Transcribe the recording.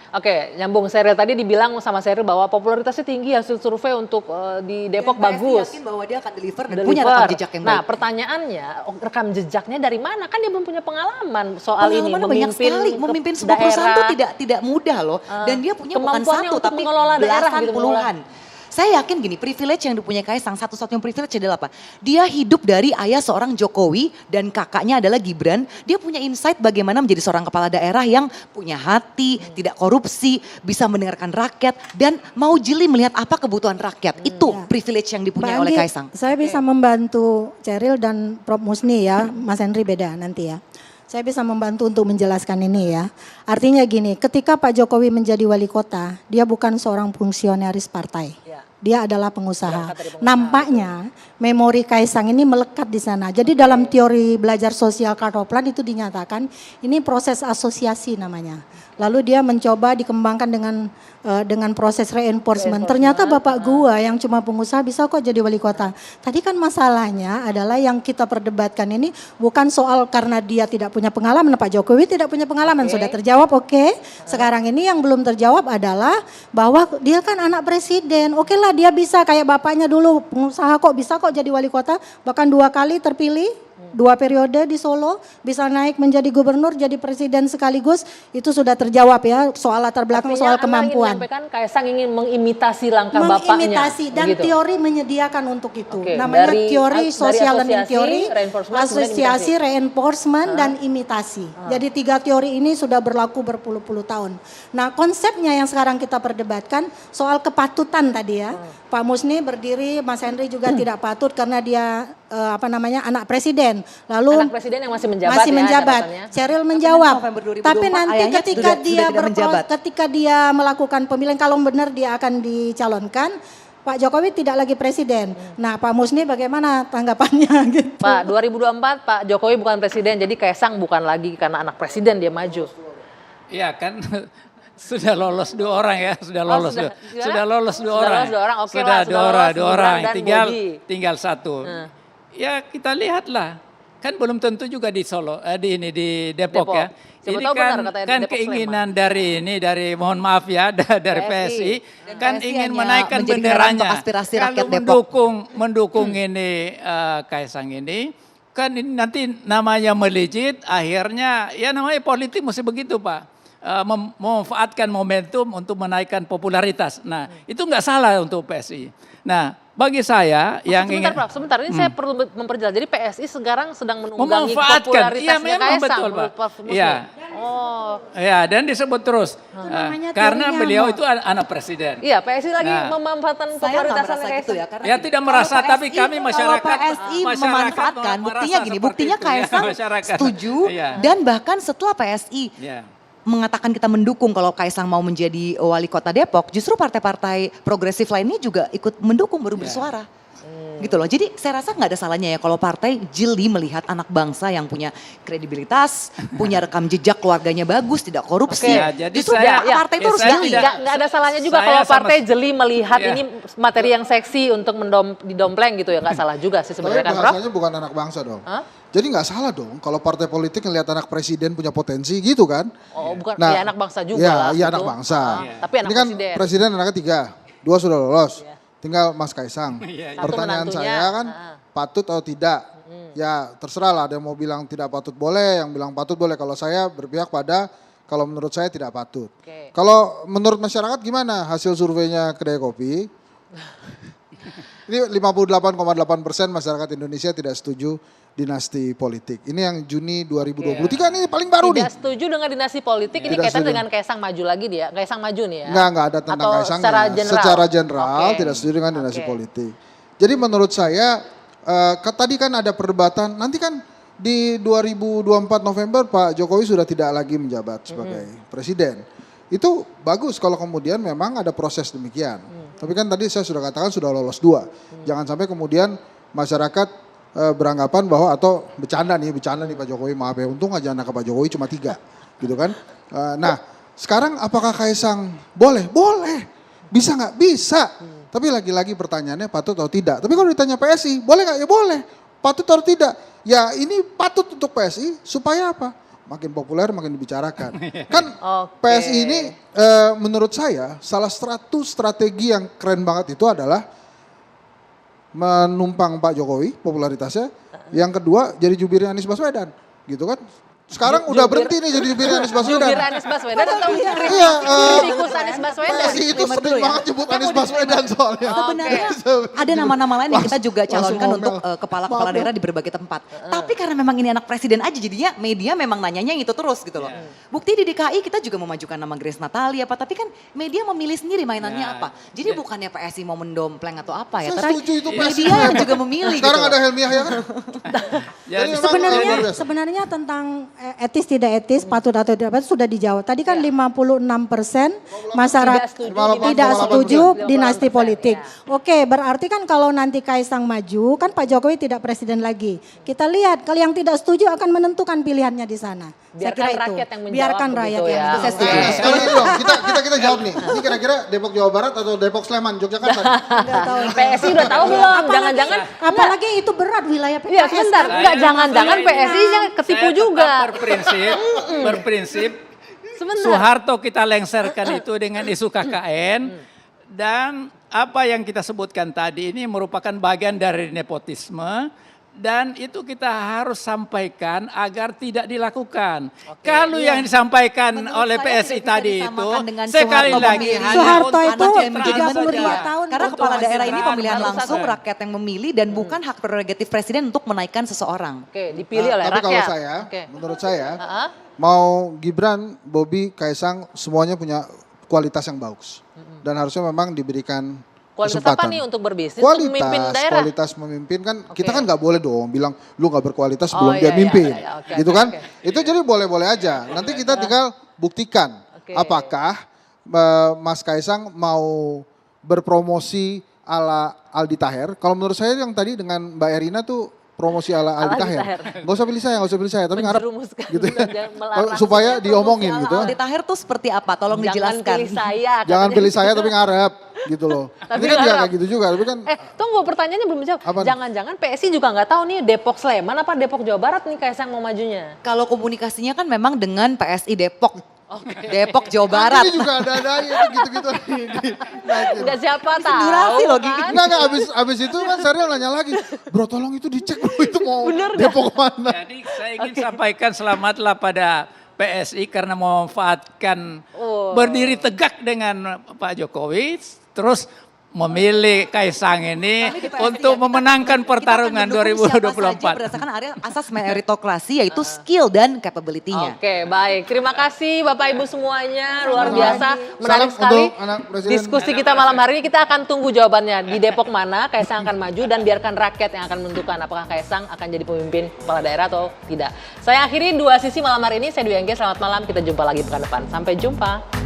Oke, nyambung Sheryl tadi dibilang sama Sheryl bahwa popularitasnya tinggi, hasil survei untuk di Depok dan bagus. yakin bahwa dia akan deliver dan punya rekam jejak yang baik. Nah, pertanyaannya rekam jejaknya dari mana? Kan dia belum punya pengalaman soal ini banyak sekali, memimpin sebuah perusahaan itu tidak mudah loh. Dan dia punya bukan satu tapi belasan gitu, puluhan. Saya yakin gini, privilege yang dipunyai Kaisang, satu-satunya privilege adalah apa? Dia hidup dari ayah seorang Jokowi dan kakaknya adalah Gibran. Dia punya insight bagaimana menjadi seorang kepala daerah yang punya hati, tidak korupsi, bisa mendengarkan rakyat, dan mau jeli melihat apa kebutuhan rakyat. Itu privilege yang dipunyai oleh Kaisang. Saya bisa membantu Sheryl dan Prof Musni ya, Mas Henry beda nanti ya. Saya bisa membantu untuk menjelaskan ini ya. Artinya gini, ketika Pak Jokowi menjadi wali kota, dia bukan seorang fungsionaris partai. Dia adalah pengusaha. Nampaknya memori Kaisang ini melekat di sana. Jadi dalam teori belajar sosial Kartoplan itu dinyatakan ini proses asosiasi namanya. Lalu dia mencoba dikembangkan dengan proses reinforcement. Ternyata bapak gua yang cuma pengusaha bisa kok jadi wali kota. Tadi kan masalahnya adalah yang kita perdebatkan ini bukan soal karena dia tidak punya pengalaman. Pak Jokowi tidak punya pengalaman, sudah terjawab oke. Sekarang ini yang belum terjawab adalah bahwa dia kan anak presiden. Oke lah dia bisa kayak bapaknya dulu pengusaha kok bisa kok jadi wali kota. Bahkan 2 kali terpilih. 2 periode di Solo, bisa naik menjadi gubernur, jadi presiden sekaligus, itu sudah terjawab ya, soal latar belakang, soal kemampuan. Artinya Kaisang ingin mengimitasi langkah bapaknya. Mengimitasi, dan begitu. Teori menyediakan untuk itu. Namanya teori social learning theory, asosiasi, reinforcement, dan imitasi. Jadi 3 teori ini sudah berlaku berpuluh-puluh tahun. Nah konsepnya yang sekarang kita perdebatkan, soal kepatutan tadi ya. Pak Musni berdiri, Mas Henry juga tidak patut karena dia anak presiden. Lalu anak presiden yang masih menjabat. Sheryl menjawab. Tapi nanti ketika dia melakukan pemilihan, kalau benar dia akan dicalonkan, Pak Jokowi tidak lagi presiden. Nah, Pak Musni bagaimana tanggapannya gitu? Pak, 2024 Pak Jokowi bukan presiden, jadi Kaisang bukan lagi karena anak presiden dia maju. Iya kan. Sudah lolos 2 orang ya, sudah lolos 2 orang. Oke sudah lah, 2 orang, tinggal 1. Ya kita lihatlah, kan belum tentu juga di Solo, di Depok ya. Ini kan keinginan dari mohon maaf ya, dari PSI, kan ingin menaikkan benderanya. Kalau mendukung ini Kaisang ini, kan ini nanti namanya melejit, akhirnya ya namanya politik mesti begitu Pak. Memanfaatkan momentum untuk menaikkan popularitas. Nah, itu nggak salah untuk PSI. Nah, bagi saya sebentar, ini saya perlu memperjelas. Jadi PSI sekarang sedang menunggangi popularitasnya Kaisang. Iya. Ya, dan disebut terus karena beliau itu anak presiden. Iya, PSI lagi memanfaatkan popularitasnya Kaisang. Ya tidak merasa, tapi kami masyarakat. Kalau PSI memanfaatkan, buktinya Kaisang setuju dan bahkan setelah PSI mengatakan kita mendukung kalau Kaisang mau menjadi wali kota Depok, justru partai-partai progresif lainnya juga ikut mendukung, baru bersuara. Gitu loh. Jadi saya rasa nggak ada salahnya ya kalau partai jeli melihat anak bangsa yang punya kredibilitas, punya rekam jejak keluarganya bagus, tidak korupsi. Justru partai itu harus jeli. Nggak ada salahnya juga kalau partai jeli melihat ini materi yang seksi untuk didompleng gitu ya, nggak salah juga sih sebenarnya kan Prof. Bahasanya bukan anak bangsa dong. Jadi nggak salah dong kalau partai politik ngelihat anak presiden punya potensi gitu kan. Oh bukan, ya anak bangsa juga lah. Iya anak bangsa. Tapi anak ini kan presiden anaknya 3, 2 sudah lolos. Tinggal Mas Kaisang. Pertanyaan saya kan patut atau tidak? Ya terserah lah, ada yang mau bilang tidak patut boleh, yang bilang patut boleh. Kalau saya berpihak pada kalau menurut saya tidak patut. Kalau menurut masyarakat gimana hasil surveinya Kedai Kopi? Ini 58,8% masyarakat Indonesia tidak setuju dinasti politik. Ini yang Juni 2023 ini paling baru nih. Tidak setuju dengan dinasti politik, ini kaitan dengan Kaisang maju lagi dia. Kaisang maju nih ya? Enggak ada tentang Kaisang. Secara general tidak setuju dengan dinasti politik. Jadi menurut saya, tadi kan ada perdebatan, nanti kan di 2024 November Pak Jokowi sudah tidak lagi menjabat sebagai presiden. Itu bagus kalau kemudian memang ada proses demikian. Tapi kan tadi saya sudah katakan sudah lolos 2. Jangan sampai kemudian masyarakat beranggapan bahwa atau bercanda nih Pak Jokowi, maaf ya, untung aja anak Pak Jokowi cuma 3 gitu kan. Nah sekarang apakah Kaisang boleh? Boleh. Bisa nggak? Bisa. Tapi lagi-lagi pertanyaannya patut atau tidak. Tapi kalau ditanya PSI boleh nggak? Ya boleh. Patut atau tidak? Ya ini patut untuk PSI supaya apa? makin populer, makin dibicarakan. Kan PSI ini menurut saya salah satu strategi yang keren banget itu adalah menumpang Pak Jokowi popularitasnya. Yang kedua jadi jubirnya Anies Baswedan, gitu kan? Sekarang udah berhenti nih jadi jubir Anies Baswedan. Jubir Anies Baswedan atau kritikus Anies Baswedan? PSI itu sering banget nyebut Anies Baswedan soalnya. Sebenarnya ada nama-nama lain yang kita juga calonkan untuk kepala-kepala daerah di berbagai tempat. Tapi karena memang ini anak presiden aja jadinya media memang nanyanya itu terus gitu loh. Bukti di DKI kita juga memajukan nama Grace Natali apa, tapi kan media memilih sendiri mainannya apa. Jadi bukannya PSI mau mendompleng atau apa ya, tapi media yang juga memilih. Sekarang gitu ada Helmi Yahya kan? Sebenarnya tentang etis tidak etis, patut atau tidak patut sudah dijawab. Tadi kan 56% masyarakat tidak setuju dinasti politik. Oke, berarti kan kalau nanti Kaisang maju, kan Pak Jokowi tidak presiden lagi. Kita lihat kalau yang tidak setuju akan menentukan pilihannya di sana. Saya kira itu. Biarkan rakyat yang menjawab. Sekarang ini dong, kita jawab nih. Ini kira-kira Depok Jawa Barat atau Depok Sleman, Yogyakarta? PSI udah tahu belum? Jangan-jangan. Apalagi itu berat wilayah PSI. Iya, sebentar. Enggak, jangan-jangan PSI yang ketipu juga. Berprinsip Soeharto kita lengserkan itu dengan isu KKN dan apa yang kita sebutkan tadi ini merupakan bagian dari nepotisme dan itu kita harus sampaikan agar tidak dilakukan. Kalau yang disampaikan oleh PSI tadi itu sekali lagi Soeharto itu 32 tahun karena kepala daerah ini pemilihan langsung rakyat yang memilih dan bukan hak prerogatif presiden untuk menaikkan seseorang. Oke, dipilih oleh tapi rakyat. kalau saya, menurut saya, mau Gibran, Bobi, Kaisang semuanya punya kualitas yang bagus dan harusnya memang diberikan kualitas kesempatan. apa nih untuk berbisnis, untuk memimpin daerah? Kualitas memimpin kan kita kan nggak boleh dong bilang lu nggak berkualitas sebelum dia mimpin, gitu kan? Itu jadi boleh-boleh aja. Nanti kita tinggal buktikan apakah Mas Kaisang mau berpromosi ala Aldi Taher. Kalau menurut saya yang tadi dengan Mbak Erina tuh promosi ala Aldi Taher. Gak usah pilih saya, tapi ngarep gitu ya. Supaya diomongin gitu. Aldi Taher tuh seperti apa? Tolong dijelaskan. Jangan pilih saya. Jangan pilih saya tapi ngarep gitu loh. Tapi kan juga kayak gitu juga, tapi kan. Tunggu pertanyaannya belum dijawab. Jangan-jangan PSI juga nggak tahu nih Depok Sleman apa Depok Jawa Barat nih Kaisang mau majunya. Kalau komunikasinya kan memang dengan PSI Depok. Depok Jawa Barat. Ini juga ada aja gitu-gitu. Enggak siapa tahu. Durasi loh kan? Enggak, abis itu kan Serial nanya lagi. Bro tolong itu dicek bro, itu mau Depok mana. Jadi saya ingin sampaikan selamatlah pada PSI karena memanfaatkan berdiri tegak dengan Pak Jokowi. Terus memilih Kaisang ini untuk memenangkan pertarungan 2024. Berdasarkan asas meritokrasi yaitu skill dan capability-nya. Oke, baik. Terima kasih Bapak Ibu semuanya, luar biasa. Menarik sekali diskusi kita malam hari ini. Kita akan tunggu jawabannya di Depok mana Kaisang akan maju dan biarkan rakyat yang akan menentukan apakah Kaisang akan jadi pemimpin kepala daerah atau tidak. Saya akhiri dua sisi malam hari ini. Saya Dwi Anggia, selamat malam. Kita jumpa lagi pekan depan. Sampai jumpa.